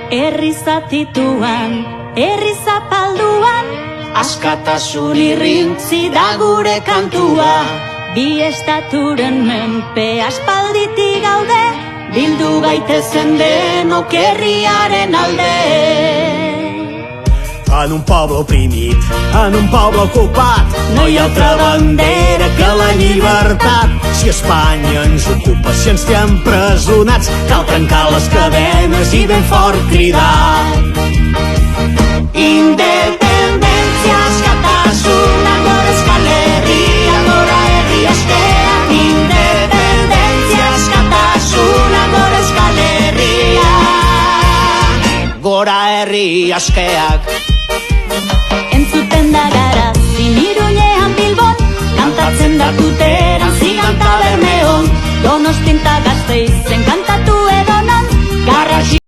Herri zatituan, herri zapalduan, askatasun irrintzi da gure kantua. Bi estaturen menpe aspalditik gaude, bildu gaitezen denok herriaren alde. En un poble oprimit, en un poble ocupat, no hi ha altra bandera que la llibertat. Si Espanya ens ocupa, si ens té empresonats, cal trencar les cadenes i ben fort cridar. Independentzia askatasuna, gora Euskal Herria, gora herri askeak. Independentzia askatasuna, gora Euskal Herria, gora herri askeak. Entzuten da Garazi, Iruñean, Bilbon, kantatzen da Tuteran, Ziganta, Bermeon, Donostin ta Gasteizen kantatu edonon, Garrasi